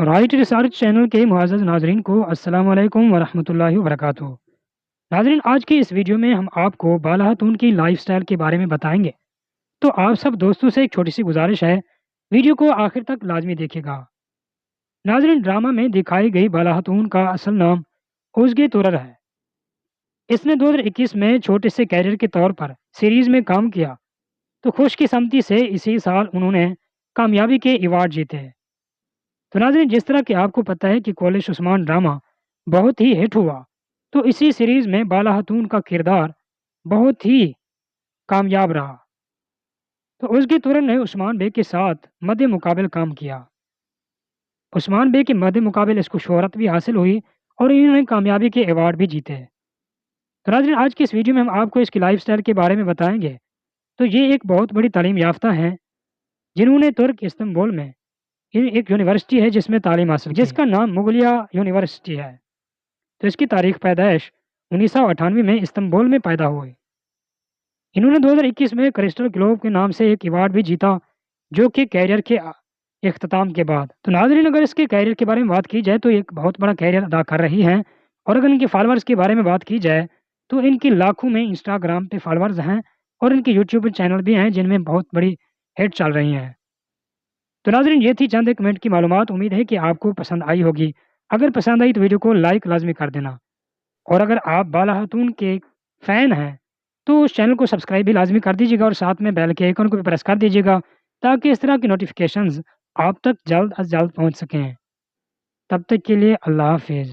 Right research channel کے معزز ناظرین کو السلام علیکم ورحمۃ اللہ وبرکاتہ۔ ناظرین، آج کی اس ویڈیو میں ہم آپ کو بالا خاتون کی لائف سٹائل کے بارے میں بتائیں گے۔ تو آپ سب دوستوں سے ایک چھوٹی سی گزارش ہے، ویڈیو کو آخر تک لازمی دیکھے گا۔ ناظرین، ڈرامہ میں دکھائی گئی بالا خاتون کا اصل نام اوزگے تورر ہے۔ اس نے 2021 میں چھوٹے سے کیریئر کے طور پر سیریز میں کام کیا، تو خوش قسمتی سے اسی سال انہوں نے کامیابی کے ایوارڈ جیتے۔ تو ناظرین، جس طرح کہ آپ کو پتہ ہے کہ کولش عثمان ڈرامہ بہت ہی ہٹ ہوا، تو اسی سیریز میں بالا خاتون کا کردار بہت ہی کامیاب رہا۔ تو اس کے تورن نے عثمان بے کے ساتھ مد مقابل کام کیا۔ عثمان بے کے مد مقابل اس کو شہرت بھی حاصل ہوئی اور انہوں نے کامیابی کے ایوارڈ بھی جیتے۔ تو ناظرین، آج کی اس ویڈیو میں ہم آپ کو اس کی لائف سٹائل کے بارے میں بتائیں گے۔ تو یہ ایک بہت بڑی تعلیم یافتہ ہیں، جنہوں نے ترک استنبول میں ایک یونیورسٹی ہے جس میں تعلیم حاصل کی، جس کا نام مغلیہ یونیورسٹی ہے۔ تو اس کی تاریخ پیدائش 1998 میں استنبول میں پیدا ہوئی۔ انہوں نے 2021 میں کرسٹل گلوب کے نام سے ایک ایوارڈ بھی جیتا، جو کہ کیریئر کے اختتام کے بعد۔ تو ناظرین، اگر اس کے کیریئر کے بارے میں بات کی جائے تو ایک بہت بڑا کیریئر ادا کر رہی ہیں، اور اگر ان کے فالورز کے بارے میں بات کی جائے تو ان کی لاکھوں میں انسٹاگرام پہ فالورز ہیں، اور ان کے یوٹیوب چینل بھی ہیں جن میں بہت بڑی ہٹ چل رہی ہیں۔ تو ناظرین، یہ تھی چند ایک منٹ کی معلومات، امید ہے کہ آپ کو پسند آئی ہوگی۔ اگر پسند آئی تو ویڈیو کو لائک لازمی کر دینا، اور اگر آپ بالا خاتون کے فین ہیں تو اس چینل کو سبسکرائب بھی لازمی کر دیجیے گا، اور ساتھ میں بیل کے آئیکن کو بھی پریس کر دیجیے گا، تاکہ اس طرح کی نوٹیفیکیشنز آپ تک جلد از جلد پہنچ سکیں۔ تب تک کے لیے اللہ حافظ۔